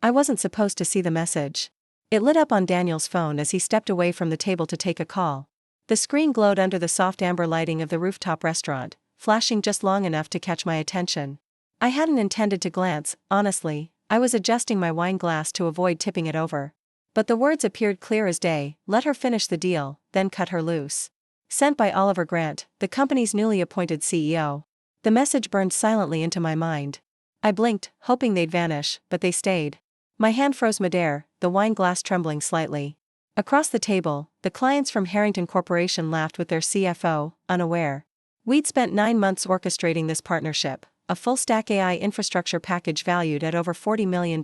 I wasn't supposed to see the message. It lit up on Daniel's phone as he stepped away from the table to take a call. The screen glowed under the soft amber lighting of the rooftop restaurant, flashing just long enough to catch my attention. I hadn't intended to glance, honestly. I was adjusting my wine glass to avoid tipping it over. But the words appeared clear as day: let her finish the deal, then cut her loose. Sent by Oliver Grant, the company's newly appointed CEO. The message burned silently into my mind. I blinked, hoping they'd vanish, but they stayed. My hand froze midair, the wine glass trembling slightly. Across the table, the clients from Harrington Corporation laughed with their CFO, unaware. We'd spent 9 months orchestrating this partnership, a full-stack AI infrastructure package valued at over $40 million.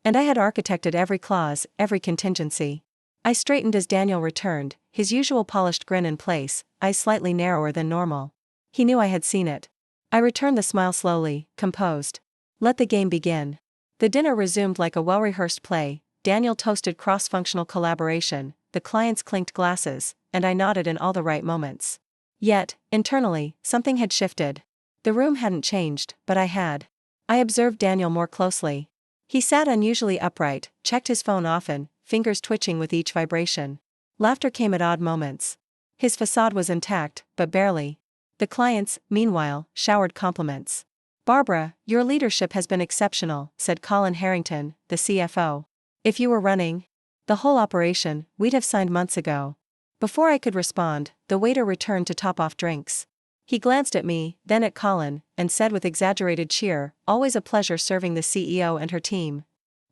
And I had architected every clause, every contingency. I straightened as Daniel returned, his usual polished grin in place, eyes slightly narrower than normal. He knew I had seen it. I returned the smile slowly, composed. Let the game begin. The dinner resumed like a well-rehearsed play. Daniel toasted cross-functional collaboration, the clients clinked glasses, and I nodded in all the right moments. Yet, internally, something had shifted. The room hadn't changed, but I had. I observed Daniel more closely. He sat unusually upright, checked his phone often, fingers twitching with each vibration. Laughter came at odd moments. His facade was intact, but barely. The clients, meanwhile, showered compliments. Barbara, your leadership has been exceptional, said Colin Harrington, the CFO. If you were running the whole operation, we'd have signed months ago. Before I could respond, the waiter returned to top off drinks. He glanced at me, then at Colin, and said with exaggerated cheer, always a pleasure serving the CEO and her team.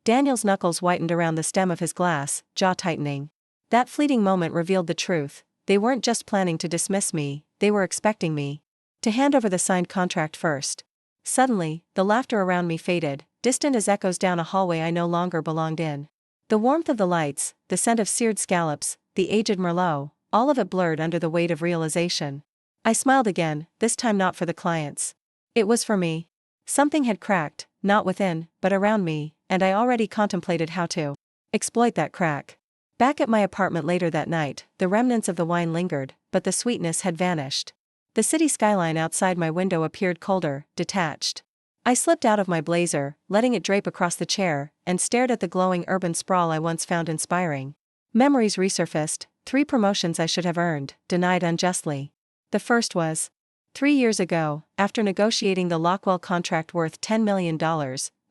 Daniel's knuckles whitened around the stem of his glass, jaw tightening. That fleeting moment revealed the truth. They weren't just planning to dismiss me, they were expecting me to hand over the signed contract first. Suddenly, the laughter around me faded, distant as echoes down a hallway I no longer belonged in. The warmth of the lights, the scent of seared scallops, the aged Merlot, all of it blurred under the weight of realization. I smiled again, this time not for the clients. It was for me. Something had cracked, not within, but around me, and I already contemplated how to exploit that crack. Back at my apartment later that night, the remnants of the wine lingered, but the sweetness had vanished. The city skyline outside my window appeared colder, detached. I slipped out of my blazer, letting it drape across the chair, and stared at the glowing urban sprawl I once found inspiring. Memories resurfaced, 3 promotions I should have earned, denied unjustly. The first was 3 years ago, after negotiating the Lockwell contract worth $10 million,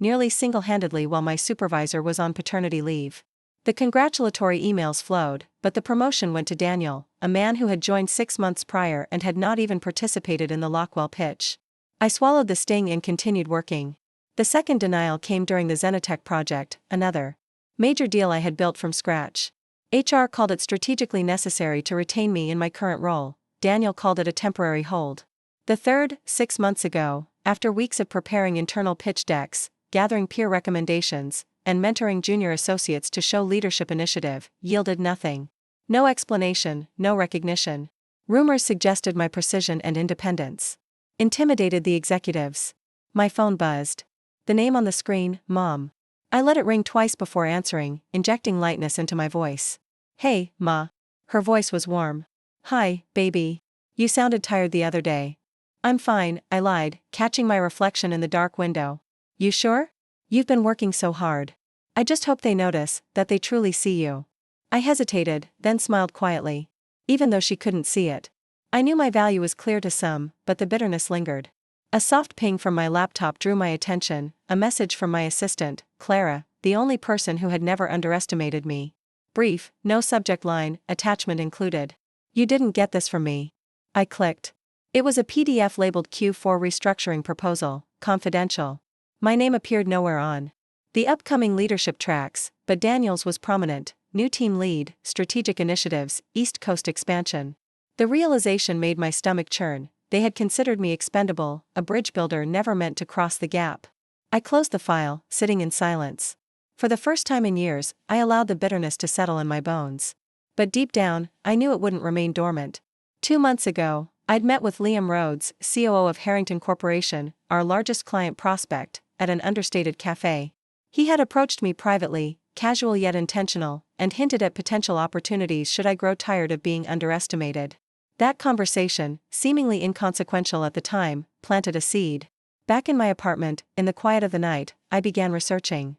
nearly single-handedly while my supervisor was on paternity leave. The congratulatory emails flowed, but the promotion went to Daniel, a man who had joined 6 months prior and had not even participated in the Lockwell pitch. I swallowed the sting and continued working. The second denial came during the Zenitech project, another major deal I had built from scratch. HR called it strategically necessary to retain me in my current role. Daniel called it a temporary hold. The third, 6 months ago, after weeks of preparing internal pitch decks, gathering peer recommendations, and mentoring junior associates to show leadership initiative, yielded nothing. No explanation, no recognition. Rumors suggested my precision and independence intimidated the executives. My phone buzzed. The name on the screen, Mom. I let it ring twice before answering, injecting lightness into my voice. Hey, Ma. Her voice was warm. Hi, baby. You sounded tired the other day. I'm fine, I lied, catching my reflection in the dark window. You sure? You've been working so hard. I just hope they notice, that they truly see you. I hesitated, then smiled quietly. Even though she couldn't see it. I knew my value was clear to some, but the bitterness lingered. A soft ping from my laptop drew my attention, a message from my assistant, Clara, the only person who had never underestimated me. Brief, no subject line, attachment included. You didn't get this from me. I clicked. It was a PDF labeled Q4 restructuring proposal, confidential. My name appeared nowhere on the upcoming leadership tracks, but Daniel's was prominent: new team lead, strategic initiatives, East Coast expansion. The realization made my stomach churn. They had considered me expendable, a bridge builder never meant to cross the gap. I closed the file, sitting in silence. For the first time in years, I allowed the bitterness to settle in my bones. But deep down, I knew it wouldn't remain dormant. 2 months ago, I'd met with Liam Rhodes, COO of Harrington Corporation, our largest client prospect, at an understated cafe. He had approached me privately, casual yet intentional, and hinted at potential opportunities should I grow tired of being underestimated. That conversation, seemingly inconsequential at the time, planted a seed. Back in my apartment, in the quiet of the night, I began researching.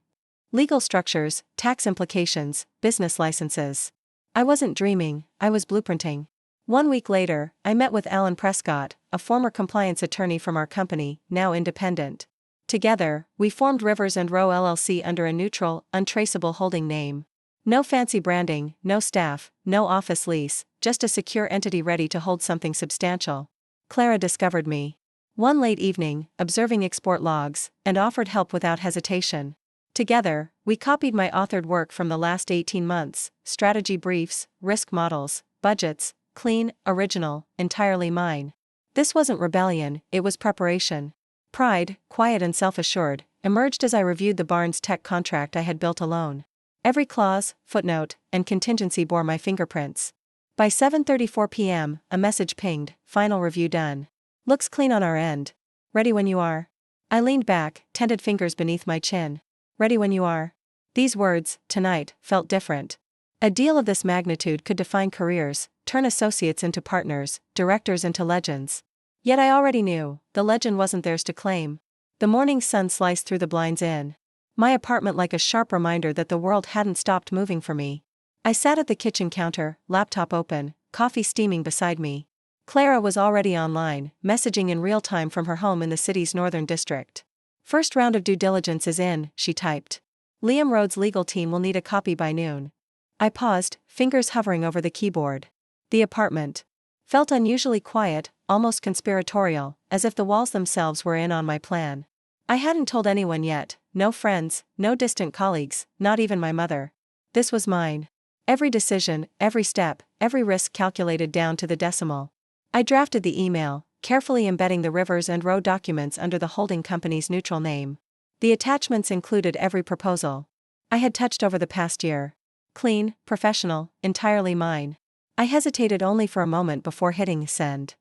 Legal structures, tax implications, business licenses. I wasn't dreaming, I was blueprinting. 1 week later, I met with Alan Prescott, a former compliance attorney from our company, now independent. Together, we formed Rivers and Row LLC under a neutral, untraceable holding name. No fancy branding, no staff, no office lease, just a secure entity ready to hold something substantial. Clara discovered me one late evening, observing export logs, and offered help without hesitation. Together, we copied my authored work from the last 18 months, strategy briefs, risk models, budgets, clean, original, entirely mine. This wasn't rebellion, it was preparation. Pride, quiet and self-assured, emerged as I reviewed the Barnes Tech contract I had built alone. Every clause, footnote, and contingency bore my fingerprints. By 7:34 p.m., a message pinged, final review done. Looks clean on our end. Ready when you are. I leaned back, tented fingers beneath my chin. Ready when you are. These words, tonight, felt different. A deal of this magnitude could define careers, turn associates into partners, directors into legends. Yet I already knew, the legend wasn't theirs to claim. The morning sun sliced through the blinds in my apartment like a sharp reminder that the world hadn't stopped moving for me. I sat at the kitchen counter, laptop open, coffee steaming beside me. Clara was already online, messaging in real time from her home in the city's northern district. First round of due diligence is in, she typed. Liam Rhodes' legal team will need a copy by noon. I paused, fingers hovering over the keyboard. The apartment felt unusually quiet, almost conspiratorial, as if the walls themselves were in on my plan. I hadn't told anyone yet, no friends, no distant colleagues, not even my mother. This was mine. Every decision, every step, every risk calculated down to the decimal. I drafted the email, carefully embedding the Rivers and Row documents under the holding company's neutral name. The attachments included every proposal I had touched over the past year. Clean, professional, entirely mine. I hesitated only for a moment before hitting send.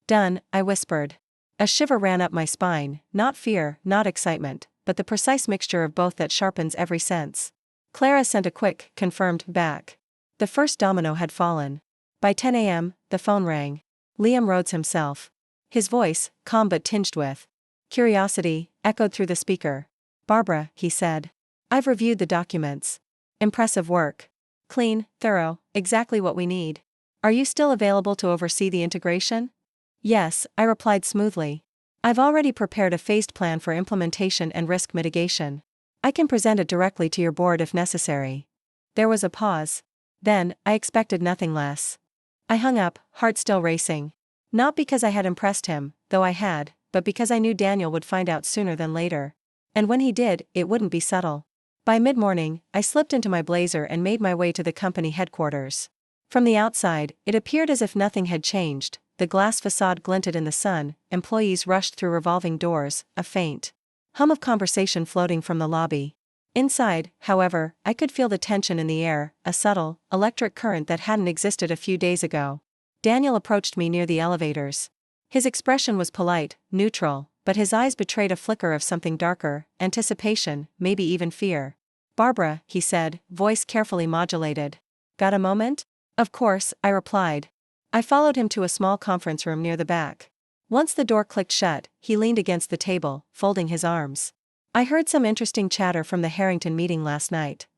Done, I whispered. A shiver ran up my spine, not fear, not excitement, but the precise mixture of both that sharpens every sense. Clara sent a quick, confirmed back. The first domino had fallen. By 10 a.m., the phone rang. Liam Rhodes himself. His voice, calm but tinged with curiosity, echoed through the speaker. Barbara, he said. I've reviewed the documents. Impressive work. Clean, thorough, exactly what we need. Are you still available to oversee the integration? Yes, I replied smoothly. I've already prepared a phased plan for implementation and risk mitigation. I can present it directly to your board if necessary. There was a pause. Then, I expected nothing less. I hung up, heart still racing. Not because I had impressed him, though I had, but because I knew Daniel would find out sooner than later. And when he did, it wouldn't be subtle. By mid-morning, I slipped into my blazer and made my way to the company headquarters. From the outside, it appeared as if nothing had changed. The glass facade glinted in the sun, employees rushed through revolving doors, a faint hum of conversation floating from the lobby. Inside, however, I could feel the tension in the air, a subtle, electric current that hadn't existed a few days ago. Daniel approached me near the elevators. His expression was polite, neutral, but his eyes betrayed a flicker of something darker, anticipation, maybe even fear. Barbara, he said, voice carefully modulated. Got a moment? Of course, I replied. I followed him to a small conference room near the back. Once the door clicked shut, he leaned against the table, folding his arms. I heard some interesting chatter from the Harrington meeting last night.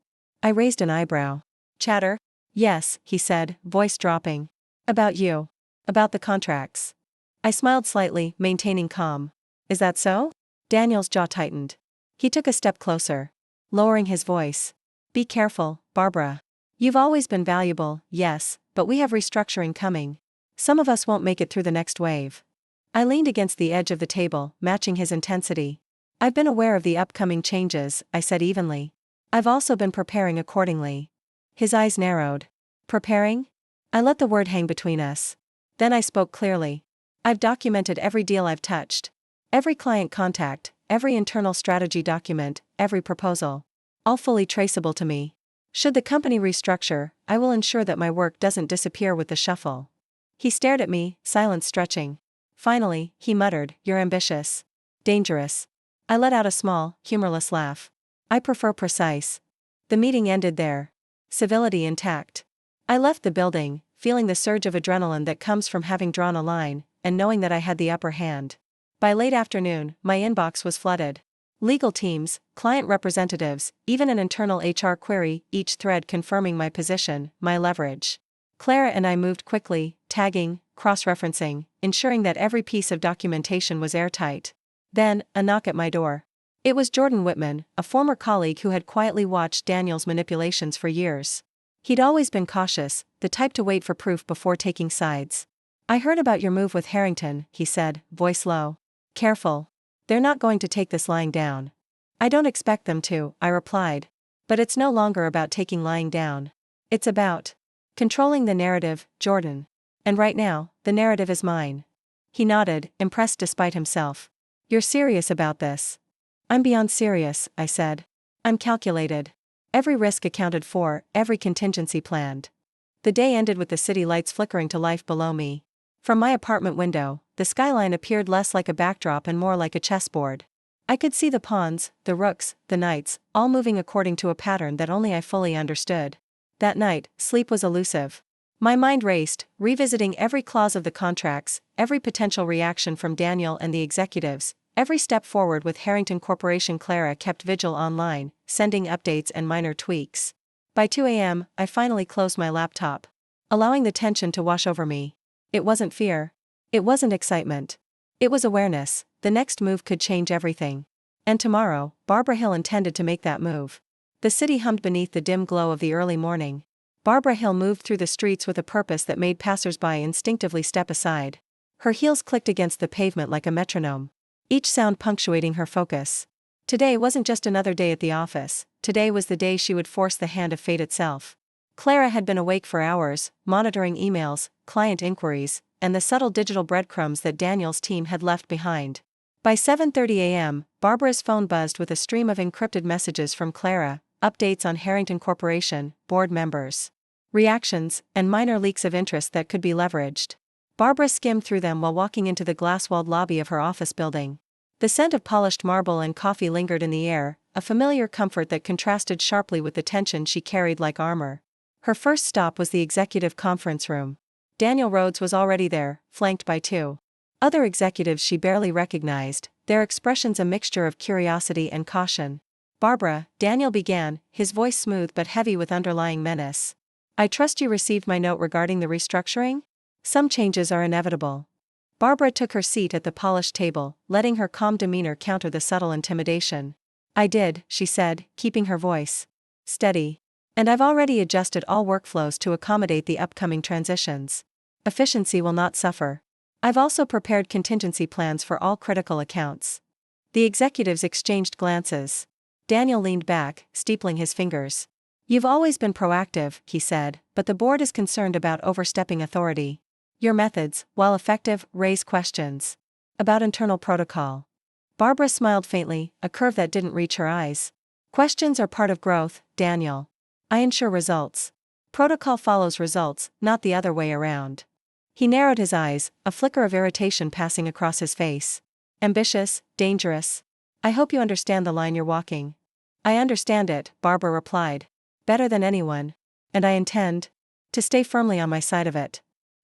I raised an eyebrow. Chatter? Yes, he said, voice dropping. About you. About the contracts. I smiled slightly, maintaining calm. Is that so? Daniel's jaw tightened. He took a step closer. Lowering his voice. Be careful, Barbara. You've always been valuable, yes, but we have restructuring coming. Some of us won't make it through the next wave. I leaned against the edge of the table, matching his intensity. I've been aware of the upcoming changes, I said evenly. I've also been preparing accordingly. His eyes narrowed. Preparing? I let the word hang between us. Then I spoke clearly. I've documented every deal I've touched. Every client contact, every internal strategy document, every proposal. All fully traceable to me. Should the company restructure, I will ensure that my work doesn't disappear with the shuffle. He stared at me, silence stretching. Finally, he muttered, You're ambitious. Dangerous. I let out a small, humorless laugh. I prefer precise. The meeting ended there. Civility intact. I left the building, feeling the surge of adrenaline that comes from having drawn a line, and knowing that I had the upper hand. By late afternoon, my inbox was flooded. Legal teams, client representatives, even an internal HR query, each thread confirming my position, my leverage. Clara and I moved quickly, tagging, cross-referencing, ensuring that every piece of documentation was airtight. Then, a knock at my door. It was Jordan Whitman, a former colleague who had quietly watched Daniel's manipulations for years. He'd always been cautious, the type to wait for proof before taking sides. "I heard about your move with Harrington," he said, voice low. "Careful. They're not going to take this lying down." "I don't expect them to," I replied. "But it's no longer about taking lying down. It's about controlling the narrative, Jordan. And right now, the narrative is mine." He nodded, impressed despite himself. "You're serious about this?" "I'm beyond serious," I said. "I'm calculated. Every risk accounted for, every contingency planned." The day ended with the city lights flickering to life below me. From my apartment window, the skyline appeared less like a backdrop and more like a chessboard. I could see the pawns, the rooks, the knights, all moving according to a pattern that only I fully understood. That night, sleep was elusive. My mind raced, revisiting every clause of the contracts, every potential reaction from Daniel and the executives, every step forward with Harrington Corporation. Clara kept vigil online, sending updates and minor tweaks. By 2 a.m., I finally closed my laptop, allowing the tension to wash over me. It wasn't fear. It wasn't excitement. It was awareness. The next move could change everything. And tomorrow, Barbara Hill intended to make that move. The city hummed beneath the dim glow of the early morning. Barbara Hill moved through the streets with a purpose that made passers-by instinctively step aside. Her heels clicked against the pavement like a metronome, each sound punctuating her focus. Today wasn't just another day at the office, today was the day she would force the hand of fate itself. Clara had been awake for hours, monitoring emails, client inquiries, and the subtle digital breadcrumbs that Daniel's team had left behind. By 7:30 a.m., Barbara's phone buzzed with a stream of encrypted messages from Clara, updates on Harrington Corporation, board members, reactions, and minor leaks of interest that could be leveraged. Barbara skimmed through them while walking into the glass-walled lobby of her office building. The scent of polished marble and coffee lingered in the air, a familiar comfort that contrasted sharply with the tension she carried like armor. Her first stop was the executive conference room. Daniel Rhodes was already there, flanked by two other executives she barely recognized, their expressions a mixture of curiosity and caution. "Barbara," Daniel began, his voice smooth but heavy with underlying menace. "I trust you received my note regarding the restructuring? Some changes are inevitable." Barbara took her seat at the polished table, letting her calm demeanor counter the subtle intimidation. "I did," she said, keeping her voice steady. "And I've already adjusted all workflows to accommodate the upcoming transitions. Efficiency will not suffer. I've also prepared contingency plans for all critical accounts." The executives exchanged glances. Daniel leaned back, steepling his fingers. "You've always been proactive," he said, "but the board is concerned about overstepping authority. Your methods, while effective, raise questions about internal protocol." Barbara smiled faintly, a curve that didn't reach her eyes. "Questions are part of growth, Daniel. I ensure results. Protocol follows results, not the other way around." He narrowed his eyes, a flicker of irritation passing across his face. "Ambitious, dangerous. I hope you understand the line you're walking." "I understand it," Barbara replied. "Better than anyone. And I intend to stay firmly on my side of it."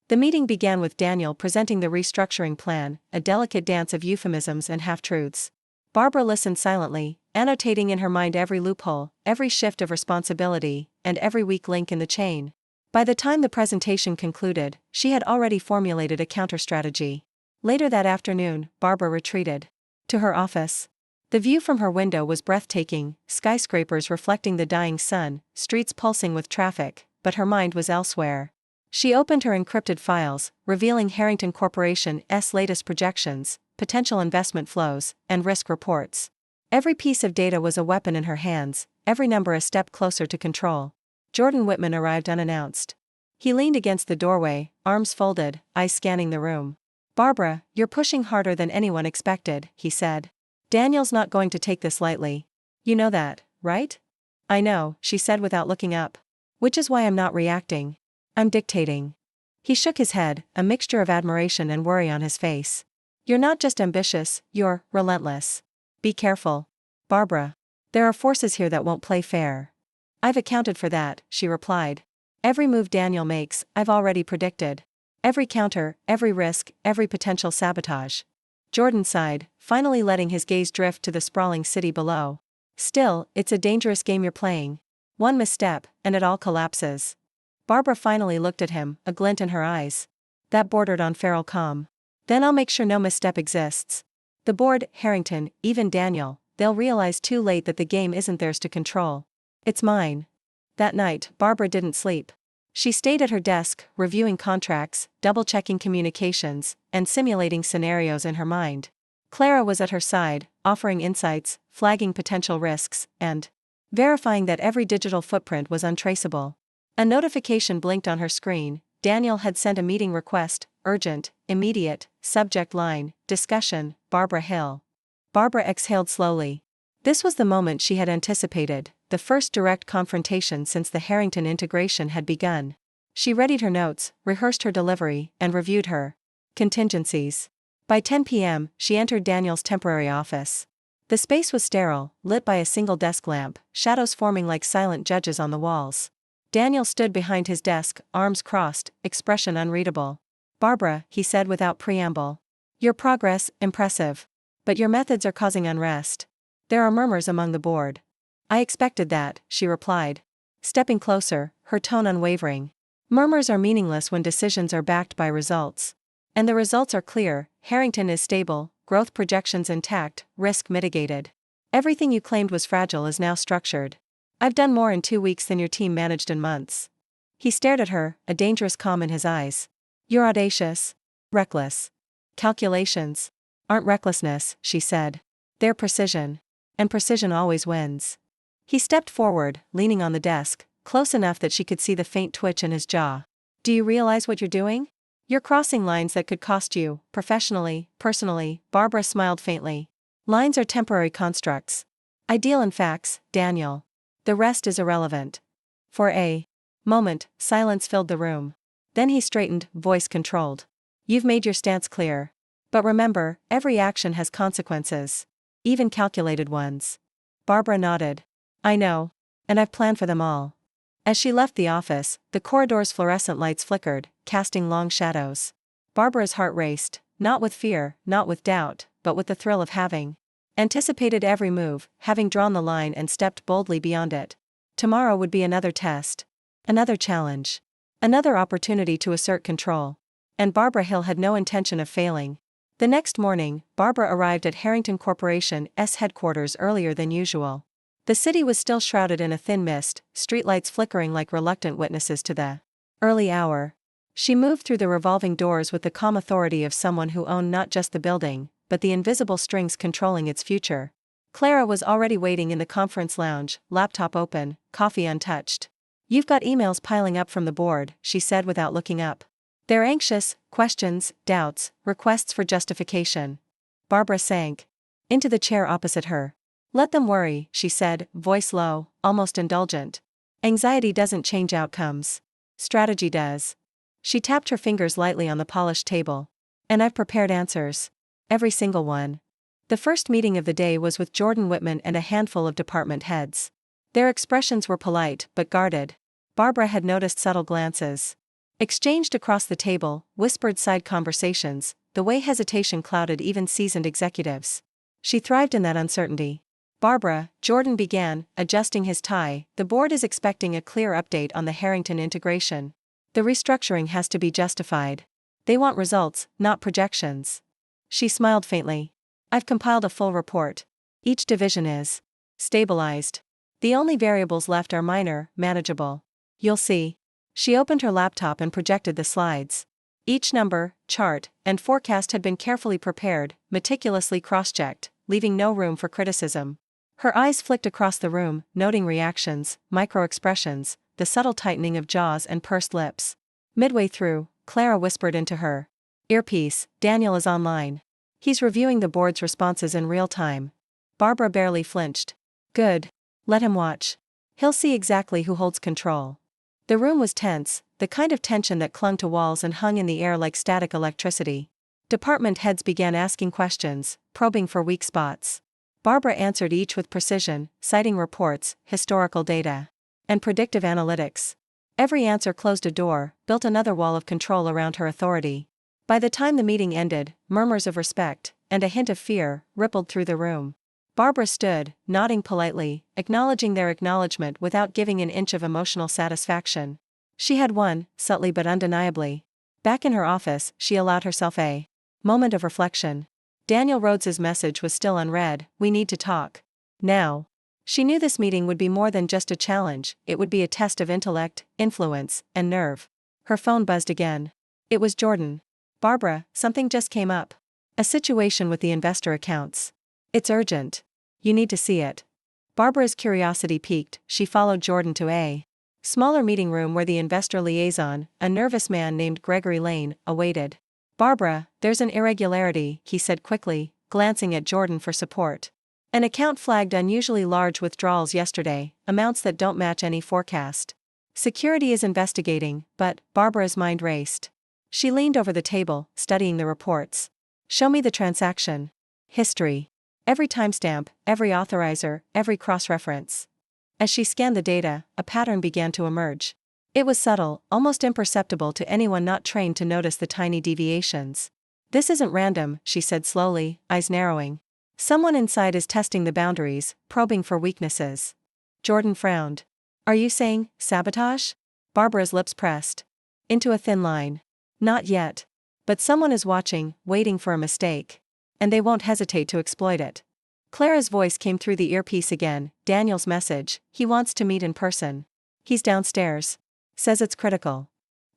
The meeting began with Daniel presenting the restructuring plan, a delicate dance of euphemisms and half-truths. Barbara listened silently, annotating in her mind every loophole, every shift of responsibility, and every weak link in the chain. By the time the presentation concluded, she had already formulated a counter-strategy. Later that afternoon, Barbara retreated to her office. The view from her window was breathtaking, skyscrapers reflecting the dying sun, streets pulsing with traffic, but her mind was elsewhere. She opened her encrypted files, revealing Harrington Corporation's latest projections, potential investment flows, and risk reports. Every piece of data was a weapon in her hands, every number a step closer to control. Jordan Whitman arrived unannounced. He leaned against the doorway, arms folded, eyes scanning the room. "Barbara, you're pushing harder than anyone expected," he said. "Daniel's not going to take this lightly. You know that, right?" "I know," she said without looking up. "Which is why I'm not reacting. I'm dictating." He shook his head, a mixture of admiration and worry on his face. "You're not just ambitious, you're relentless. Be careful, Barbara. There are forces here that won't play fair." "I've accounted for that," she replied. "Every move Daniel makes, I've already predicted. Every counter, every risk, every potential sabotage." Jordan sighed, finally letting his gaze drift to the sprawling city below. Still, it's a dangerous game you're playing. One misstep, and it all collapses. Barbara finally looked at him, a glint in her eyes. That bordered on feral calm. Then I'll make sure no misstep exists. The board, Harrington, even Daniel, they'll realize too late that the game isn't theirs to control. It's mine. That night, Barbara didn't sleep. She stayed at her desk, reviewing contracts, double-checking communications, and simulating scenarios in her mind. Clara was at her side, offering insights, flagging potential risks, and verifying that every digital footprint was untraceable. A notification blinked on her screen. Daniel had sent a meeting request, urgent, immediate, subject line, discussion, Barbara Hill. Barbara exhaled slowly. This was the moment she had anticipated, the first direct confrontation since the Harrington integration had begun. She readied her notes, rehearsed her delivery, and reviewed her contingencies. By 10 p.m., she entered Daniel's temporary office. The space was sterile, lit by a single desk lamp, shadows forming like silent judges on the walls. Daniel stood behind his desk, arms crossed, expression unreadable. "Barbara," he said without preamble. "Your progress, impressive. But your methods are causing unrest. There are murmurs among the board." "I expected that," she replied. Stepping closer, her tone unwavering. "Murmurs are meaningless when decisions are backed by results. And the results are clear. Harrington is stable, growth projections intact, risk mitigated. Everything you claimed was fragile is now structured. I've done more in 2 weeks than your team managed in months." He stared at her, a dangerous calm in his eyes. "You're audacious. Reckless. Calculations aren't recklessness," she said. "They're precision. And precision always wins." He stepped forward, leaning on the desk, close enough that she could see the faint twitch in his jaw. "Do you realize what you're doing? You're crossing lines that could cost you, professionally, personally." Barbara smiled faintly. "Lines are temporary constructs. I deal in facts, Daniel. The rest is irrelevant." For a moment, silence filled the room. Then he straightened, voice controlled. "You've made your stance clear. But remember, every action has consequences. Even calculated ones." Barbara nodded. "I know. And I've planned for them all." As she left the office, the corridor's fluorescent lights flickered, casting long shadows. Barbara's heart raced, not with fear, not with doubt, but with the thrill of having anticipated every move, having drawn the line and stepped boldly beyond it. Tomorrow would be another test. Another challenge. Another opportunity to assert control. And Barbara Hill had no intention of failing. The next morning, Barbara arrived at Harrington Corporation's headquarters earlier than usual. The city was still shrouded in a thin mist, streetlights flickering like reluctant witnesses to the early hour. She moved through the revolving doors with the calm authority of someone who owned not just the building, but the invisible strings controlling its future. Clara was already waiting in the conference lounge, laptop open, coffee untouched. "You've got emails piling up from the board," she said without looking up. "They're anxious, questions, doubts, requests for justification." Barbara sank into the chair opposite her. "Let them worry," she said, voice low, almost indulgent. "Anxiety doesn't change outcomes. Strategy does." She tapped her fingers lightly on the polished table. "And I've prepared answers. Every single one." The first meeting of the day was with Jordan Whitman and a handful of department heads. Their expressions were polite, but guarded. Barbara had noticed subtle glances exchanged across the table, whispered side conversations, the way hesitation clouded even seasoned executives. She thrived in that uncertainty. "Barbara," Jordan began, adjusting his tie, "the board is expecting a clear update on the Harrington integration. The restructuring has to be justified. They want results, not projections." She smiled faintly. "I've compiled a full report. Each division is stabilized. The only variables left are minor, manageable. You'll see." She opened her laptop and projected the slides. Each number, chart, and forecast had been carefully prepared, meticulously cross-checked, leaving no room for criticism. Her eyes flicked across the room, noting reactions, micro-expressions, the subtle tightening of jaws and pursed lips. Midway through, Clara whispered into her earpiece, "Daniel is online. He's reviewing the board's responses in real time." Barbara barely flinched. "Good. Let him watch. He'll see exactly who holds control." The room was tense, the kind of tension that clung to walls and hung in the air like static electricity. Department heads began asking questions, probing for weak spots. Barbara answered each with precision, citing reports, historical data, and predictive analytics. Every answer closed a door, built another wall of control around her authority. By the time the meeting ended, murmurs of respect and a hint of fear, rippled through the room. Barbara stood, nodding politely, acknowledging their acknowledgement without giving an inch of emotional satisfaction. She had won, subtly but undeniably. Back in her office, she allowed herself a moment of reflection. Daniel Rhodes's message was still unread: "We need to talk. Now." She knew this meeting would be more than just a challenge, it would be a test of intellect, influence, and nerve. Her phone buzzed again. It was Jordan. "Barbara, something just came up. A situation with the investor accounts. It's urgent. You need to see it." Barbara's curiosity piqued, she followed Jordan to a smaller meeting room where the investor liaison, a nervous man named Gregory Lane, awaited. "Barbara, there's an irregularity," he said quickly, glancing at Jordan for support. "An account flagged unusually large withdrawals yesterday, amounts that don't match any forecast. Security is investigating," but Barbara's mind raced. She leaned over the table, studying the reports. "Show me the transaction. History. Every timestamp, every authorizer, every cross-reference." As she scanned the data, a pattern began to emerge. It was subtle, almost imperceptible to anyone not trained to notice the tiny deviations. "This isn't random," she said slowly, eyes narrowing. "Someone inside is testing the boundaries, probing for weaknesses." Jordan frowned. "Are you saying sabotage?" Barbara's lips pressed into a thin line. "Not yet. But someone is watching, waiting for a mistake. And they won't hesitate to exploit it." Clara's voice came through the earpiece again. "Daniel's message: he wants to meet in person. He's downstairs. Says it's critical."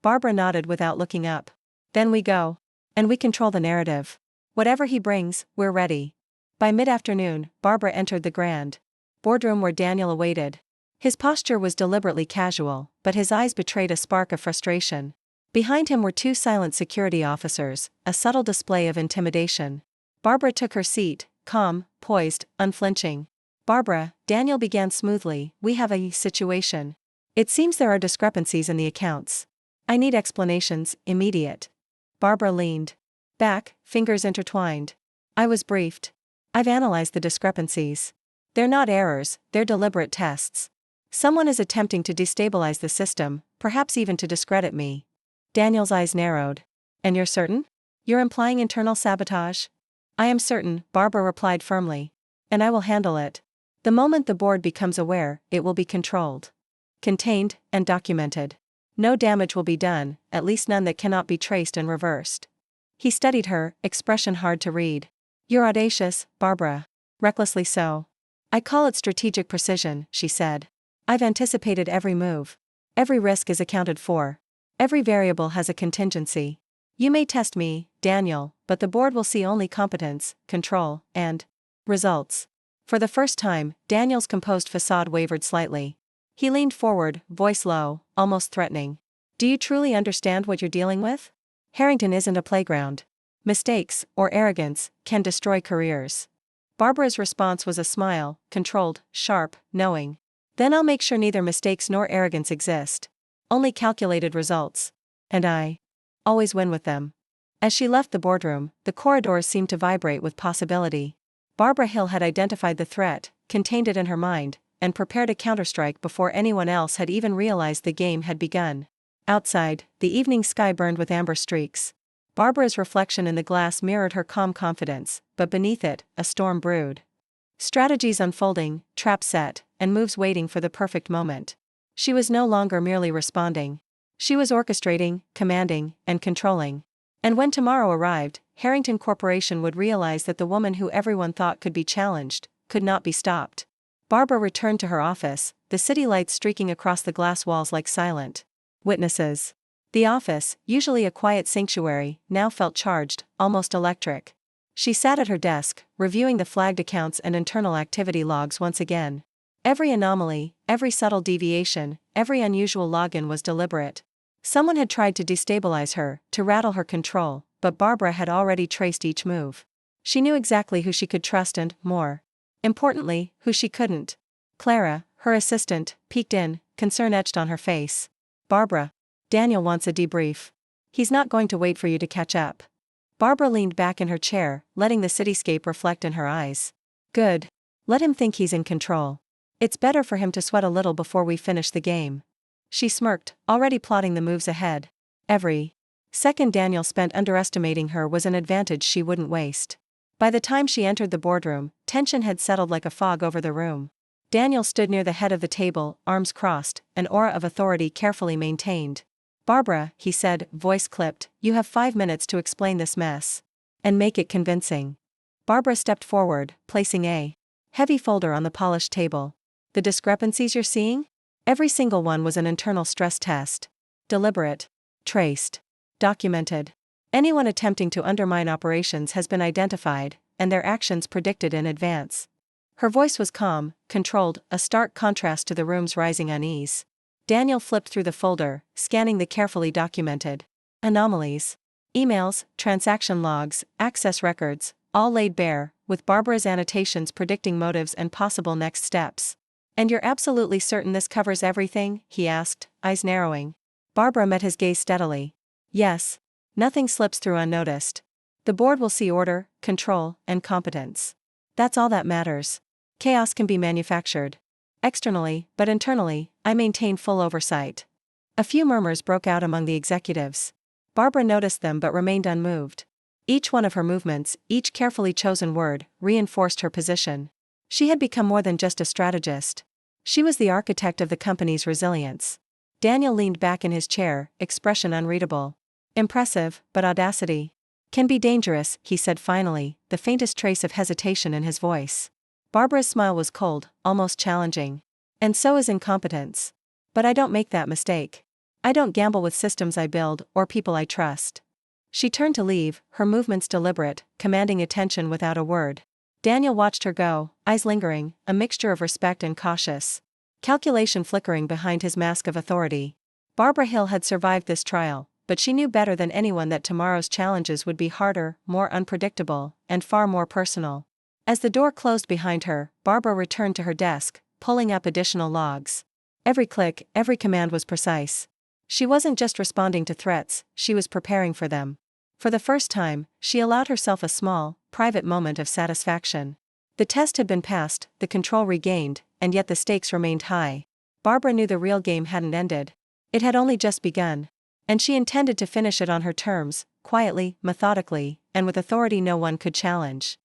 Barbara nodded without looking up. "Then we go. And we control the narrative. Whatever he brings, we're ready." By mid-afternoon, Barbara entered the grand boardroom where Daniel awaited. His posture was deliberately casual, but his eyes betrayed a spark of frustration. Behind him were two silent security officers, a subtle display of intimidation. Barbara took her seat, calm, poised, unflinching. "Barbara," Daniel began smoothly, "we have a situation. It seems there are discrepancies in the accounts. I need explanations, immediate." Barbara leaned back, fingers intertwined. "I was briefed. I've analyzed the discrepancies. They're not errors, they're deliberate tests. Someone is attempting to destabilize the system, perhaps even to discredit me." Daniel's eyes narrowed. "And you're certain? You're implying internal sabotage?" "I am certain," Barbara replied firmly. "And I will handle it. The moment the board becomes aware, it will be controlled, contained, and documented. No damage will be done, at least none that cannot be traced and reversed." He studied her, expression hard to read. "You're audacious, Barbara. Recklessly so." "I call it strategic precision," she said. "I've anticipated every move. Every risk is accounted for. Every variable has a contingency. You may test me, Daniel, but the board will see only competence, control, and results." For the first time, Daniel's composed facade wavered slightly. He leaned forward, voice low, almost threatening. "Do you truly understand what you're dealing with? Harrington isn't a playground. Mistakes, or arrogance, can destroy careers." Barbara's response was a smile, controlled, sharp, knowing. "Then I'll make sure neither mistakes nor arrogance exist. Only calculated results. And I always win with them." As she left the boardroom, the corridors seemed to vibrate with possibility. Barbara Hill had identified the threat, contained it in her mind, and prepared a counterstrike before anyone else had even realized the game had begun. Outside, the evening sky burned with amber streaks. Barbara's reflection in the glass mirrored her calm confidence, but beneath it, a storm brewed. Strategies unfolding, traps set, and moves waiting for the perfect moment. She was no longer merely responding. She was orchestrating, commanding, and controlling. And when tomorrow arrived, Harrington Corporation would realize that the woman who everyone thought could be challenged, could not be stopped. Barbara returned to her office, the city lights streaking across the glass walls like silent witnesses. The office, usually a quiet sanctuary, now felt charged, almost electric. She sat at her desk, reviewing the flagged accounts and internal activity logs once again. Every anomaly, every subtle deviation, every unusual login was deliberate. Someone had tried to destabilize her, to rattle her control, but Barbara had already traced each move. She knew exactly who she could trust and, more importantly, who she couldn't. Clara, her assistant, peeked in, concern etched on her face. "Barbara, Daniel wants a debrief. He's not going to wait for you to catch up." Barbara leaned back in her chair, letting the cityscape reflect in her eyes. "Good. Let him think he's in control. It's better for him to sweat a little before we finish the game." She smirked, already plotting the moves ahead. Every second Daniel spent underestimating her was an advantage she wouldn't waste. By the time she entered the boardroom, tension had settled like a fog over the room. Daniel stood near the head of the table, arms crossed, an aura of authority carefully maintained. "Barbara," he said, voice clipped, "you have 5 minutes to explain this mess. And make it convincing." Barbara stepped forward, placing a heavy folder on the polished table. "The discrepancies you're seeing? Every single one was an internal stress test. Deliberate. Traced. Documented. Anyone attempting to undermine operations has been identified, and their actions predicted in advance." Her voice was calm, controlled, a stark contrast to the room's rising unease. Daniel flipped through the folder, scanning the carefully documented anomalies. Emails, transaction logs, access records, all laid bare, with Barbara's annotations predicting motives and possible next steps. "And you're absolutely certain this covers everything?" he asked, eyes narrowing. Barbara met his gaze steadily. "Yes. Nothing slips through unnoticed. The board will see order, control, and competence. That's all that matters. Chaos can be manufactured externally, but internally, I maintain full oversight." A few murmurs broke out among the executives. Barbara noticed them but remained unmoved. Each one of her movements, each carefully chosen word, reinforced her position. She had become more than just a strategist. She was the architect of the company's resilience. Daniel leaned back in his chair, expression unreadable. "Impressive, but audacity can be dangerous," he said finally, the faintest trace of hesitation in his voice. Barbara's smile was cold, almost challenging. "And so is incompetence. But I don't make that mistake. I don't gamble with systems I build or people I trust." She turned to leave, her movements deliberate, commanding attention without a word. Daniel watched her go, eyes lingering, a mixture of respect and cautious calculation flickering behind his mask of authority. Barbara Hill had survived this trial, but she knew better than anyone that tomorrow's challenges would be harder, more unpredictable, and far more personal. As the door closed behind her, Barbara returned to her desk, pulling up additional logs. Every click, every command was precise. She wasn't just responding to threats, she was preparing for them. For the first time, she allowed herself a small, private moment of satisfaction. The test had been passed, the control regained, and yet the stakes remained high. Barbara knew the real game hadn't ended. It had only just begun. And she intended to finish it on her terms, quietly, methodically, and with authority no one could challenge.